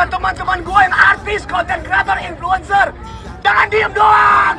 Kepada teman-teman gue yang artis, konten kreator, influencer, jangan diem doang.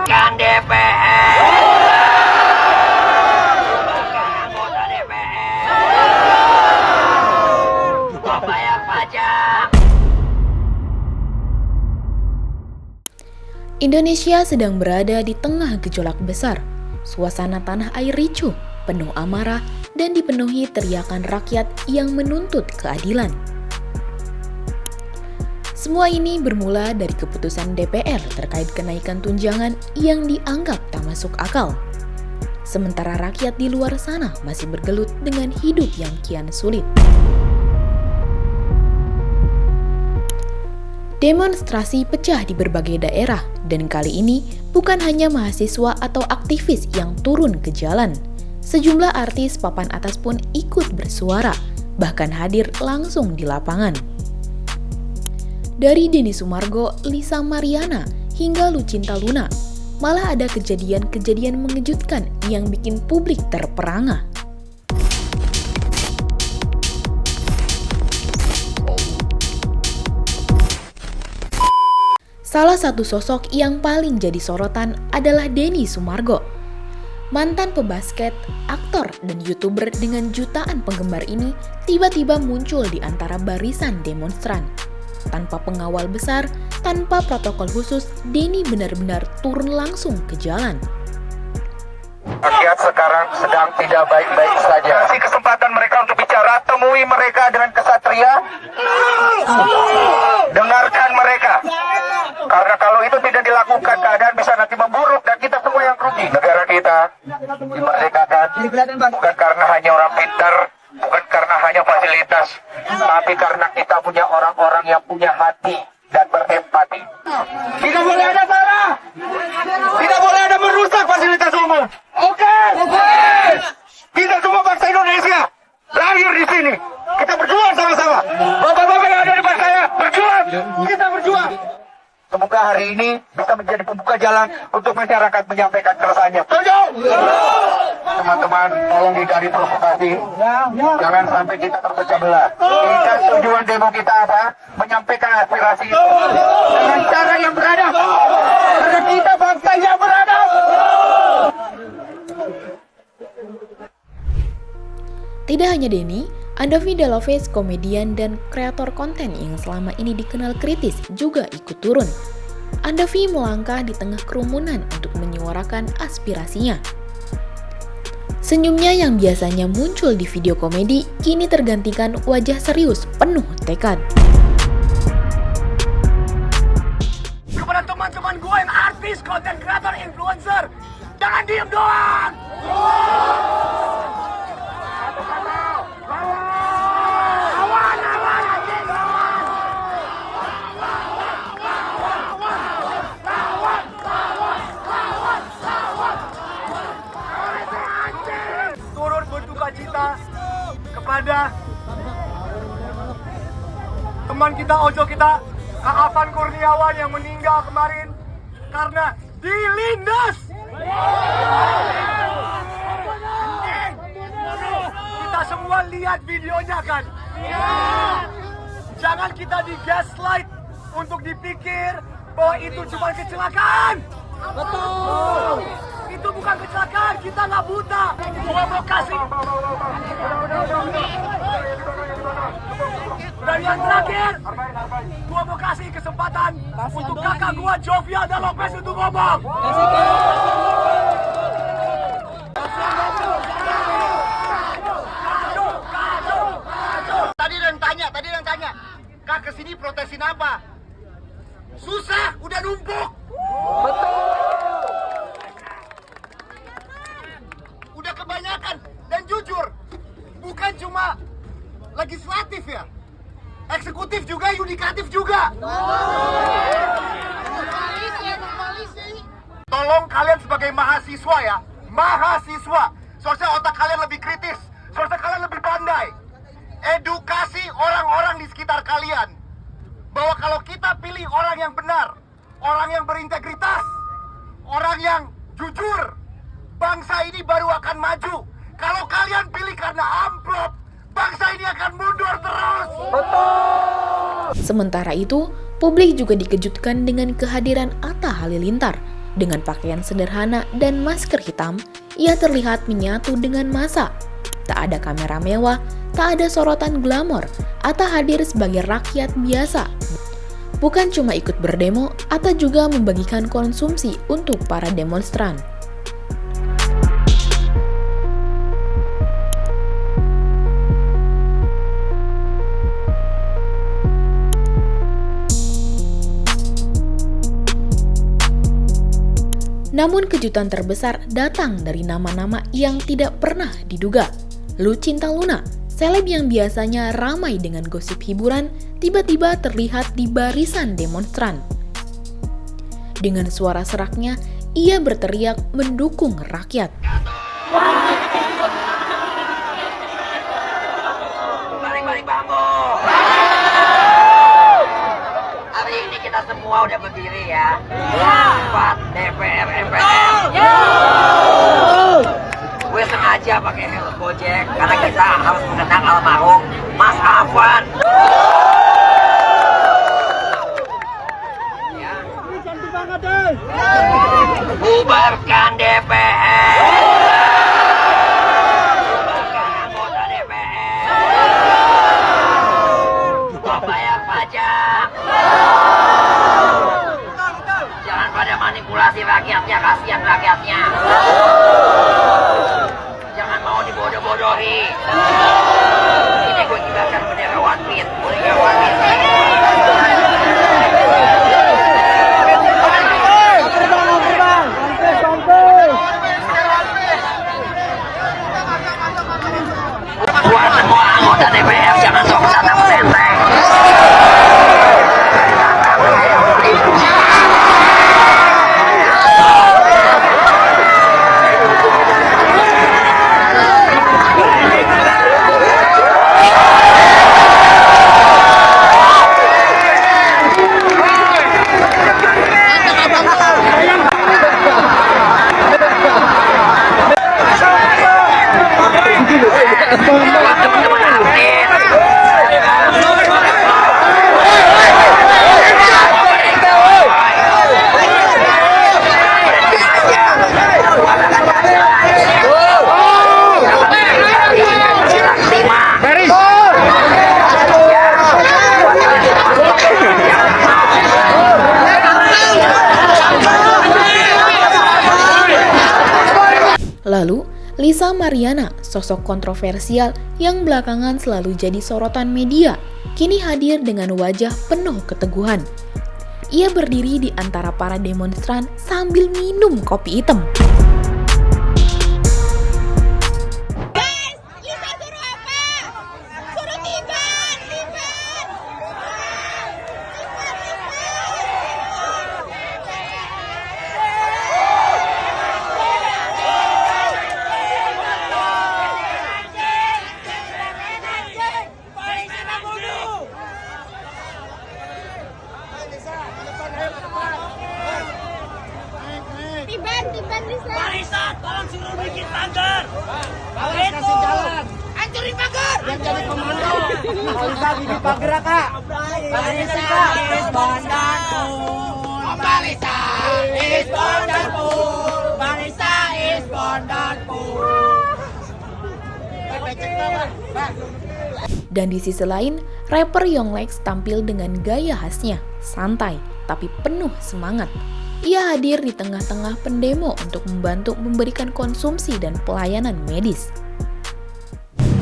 Kan DPR, bukan anggota DPR, gua bayar pajak. Indonesia sedang berada di tengah gejolak besar. Suasana tanah air ricuh, penuh amarah, dan dipenuhi teriakan rakyat yang menuntut keadilan. Semua ini bermula dari keputusan DPR terkait kenaikan tunjangan yang dianggap tak masuk akal. Sementara rakyat di luar sana masih bergelut dengan hidup yang kian sulit. Demonstrasi pecah di berbagai daerah, dan kali ini bukan hanya mahasiswa atau aktivis yang turun ke jalan. Sejumlah artis papan atas pun ikut bersuara, bahkan hadir langsung di lapangan. Dari Denny Sumargo, Lisa Mariana, hingga Lucinta Luna, malah ada kejadian-kejadian mengejutkan yang bikin publik terperangah. Salah satu sosok yang paling jadi sorotan adalah Denny Sumargo. Mantan pebasket, aktor, dan YouTuber dengan jutaan penggemar ini tiba-tiba muncul di antara barisan demonstran. Tanpa pengawal besar, tanpa protokol khusus, Denny benar-benar turun langsung ke jalan. Rakyat sekarang sedang tidak baik-baik saja. Kasih kesempatan mereka untuk bicara, temui mereka dengan kesatria, dengarkan mereka. Karena kalau itu tidak dilakukan, keadaan bisa nanti memburuk dan kita semua yang rugi. Negara kita dimerdekakan bukan karena hanya orang pintar, bukan karena hanya fasilitas, tapi karena kita punya orang-orang yang punya hati dan berempati. Tidak boleh ada salah, tidak boleh ada merusak fasilitas umum. Oke. Kita semua bangsa Indonesia lahir di sini. Kita berjuang sama-sama. Bapak-bapak yang ada di depan saya berjuang. Kita berjuang. Semoga hari ini bisa menjadi pembuka jalan untuk masyarakat menyampaikan keresahannya. Setuju? Teman-teman, tolong hindari provokasi. Jangan sampai kita terpecah belah. Kita tujuan demo kita apa? Menyampaikan aspirasi dengan cara yang beradab. Karena kita bangsa yang beradab. Tidak hanya Denny, Andovi Daloves, komedian dan kreator konten yang selama ini dikenal kritis, juga ikut turun. Andovi melangkah di tengah kerumunan untuk menyuarakan aspirasinya. Senyumnya yang biasanya muncul di video komedi, kini tergantikan wajah serius penuh tekad. Kepada teman-teman gue yang artis, konten kreator, influencer, jangan diem doang. Turut berduka cita kepada teman kita, ojo kita, Kak Afan Kurniawan yang meninggal kemarin karena dilindas. Kita semua lihat videonya kan? Jangan kita di gaslight untuk dipikir bahwa itu cuma kecelakaan. Betul. Itu bukan kecelakaan, kita nggak buta. Gua mau kasih. Dan yang terakhir, gua mau kasih kesempatan untuk kakak gua Jovia Daloves untuk ngomong. Tadi yang tanya, Kak kesini protesin apa? Susah, udah numpuk. Udah kebanyakan, dan jujur, bukan cuma legislatif ya, eksekutif juga, yudikatif juga. Tolong kalian sebagai mahasiswa ya, mahasiswa, seharusnya otak kalian lebih kritis, seharusnya kalian lebih pandai. Edukasi orang-orang di sekitar kalian bahwa kalau kita pilih orang yang benar, orang yang berintegritas, orang yang jujur, bangsa ini baru akan maju. Kalau kalian pilih karena amplop, bangsa Sementara itu, publik juga dikejutkan dengan kehadiran Atta Halilintar. Dengan pakaian sederhana dan masker hitam, ia terlihat menyatu dengan massa. Tak ada kamera mewah, tak ada sorotan glamor. Atta hadir sebagai rakyat biasa. Bukan cuma ikut berdemo, Atta juga membagikan konsumsi untuk para demonstran. Namun kejutan terbesar datang dari nama-nama yang tidak pernah diduga. Lucinta Luna, seleb yang biasanya ramai dengan gosip hiburan, tiba-tiba terlihat di barisan demonstran. Dengan suara seraknya, ia berteriak mendukung rakyat. Balik-balik bangku. Hari ini kita semua udah berdiri ya. Buat DPR MPR. Gue sengaja pakai helm Gojek karena kita harus mengenang almarhum Mas Afwan. Ya. Bubarkan DPR. Bubarkan anggota DPR. Stop bayar pajak. Jangan pada manipulasi rakyatnya, kasihan rakyatnya. Jangan mau dibodoh-bodohi. Ini gue kibarkan bendera One Piece. Boleh gak One Piece? Buat semua anggota DPR jangan sok datang senteng. Lalu, Lisa Mariana, sosok kontroversial yang belakangan selalu jadi sorotan media, kini hadir dengan wajah penuh keteguhan. Ia berdiri di antara para demonstran sambil minum kopi hitam. Tiban Lisa. Marisa, tolong suruh bikin pagar. Awas kasih jalan. Hancurin pagar. Yang jadi komando. Marisa bikin pagar kak. Marisa is wonderful. Marisa is wonderful. Marisa is wonderful. Dan di sisi lain, rapper Yonglex tampil dengan gaya khasnya, santai tapi penuh semangat. Ia hadir di tengah-tengah pendemo untuk membantu memberikan konsumsi dan pelayanan medis.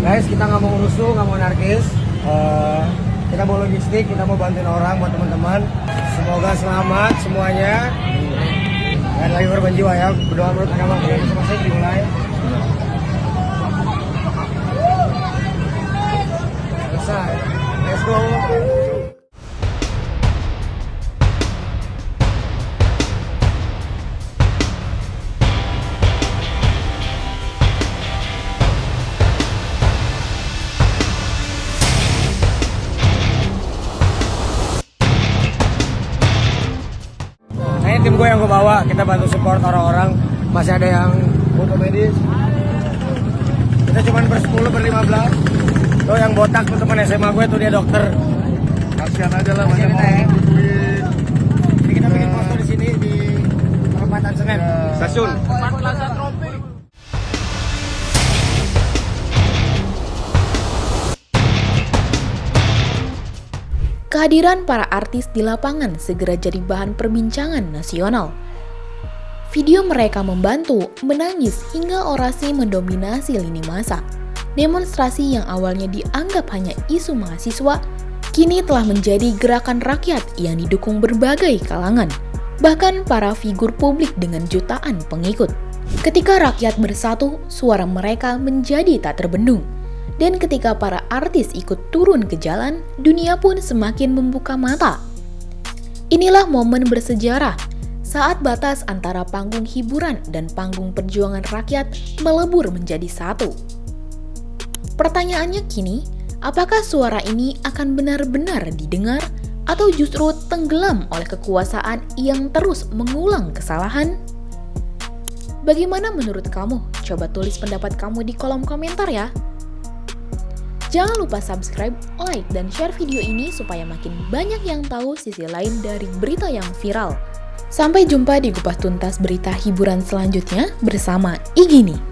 Guys, kita nggak mau rusuh, nggak mau anarkis. Kita mau logistik, kita mau bantuin orang buat teman-teman. Semoga selamat semuanya. Dan lagi korban jiwa ya, berdoa menurut agama kalian masing-masing dimulai. Selesai. Let's go. Ini tim gue yang gue bawa, kita bantu support orang-orang. Masih ada yang butuh medis. Kita cuma ber-10, ber-15. Tuh yang botak tuh teman SMA gue tuh dia dokter. Kasihan aja lah, Kasihan banyak kita orang ya. butuhin. Jadi kita bikin poster di sini di perempatan Senen. Stasiun. Kehadiran para artis di lapangan segera jadi bahan perbincangan nasional. Video mereka membantu, menangis, hingga orasi mendominasi lini masa. Demonstrasi yang awalnya dianggap hanya isu mahasiswa, kini telah menjadi gerakan rakyat yang didukung berbagai kalangan, bahkan para figur publik dengan jutaan pengikut. Ketika rakyat bersatu, suara mereka menjadi tak terbendung. Dan ketika para artis ikut turun ke jalan, dunia pun semakin membuka mata. Inilah momen bersejarah saat batas antara panggung hiburan dan panggung perjuangan rakyat melebur menjadi satu. Pertanyaannya kini, apakah suara ini akan benar-benar didengar atau justru tenggelam oleh kekuasaan yang terus mengulang kesalahan? Bagaimana menurut kamu? Coba tulis pendapat kamu di kolom komentar ya. Jangan lupa subscribe, like, dan share video ini supaya makin banyak yang tahu sisi lain dari berita yang viral. Sampai jumpa di Kupas Tuntas berita hiburan selanjutnya bersama Igini.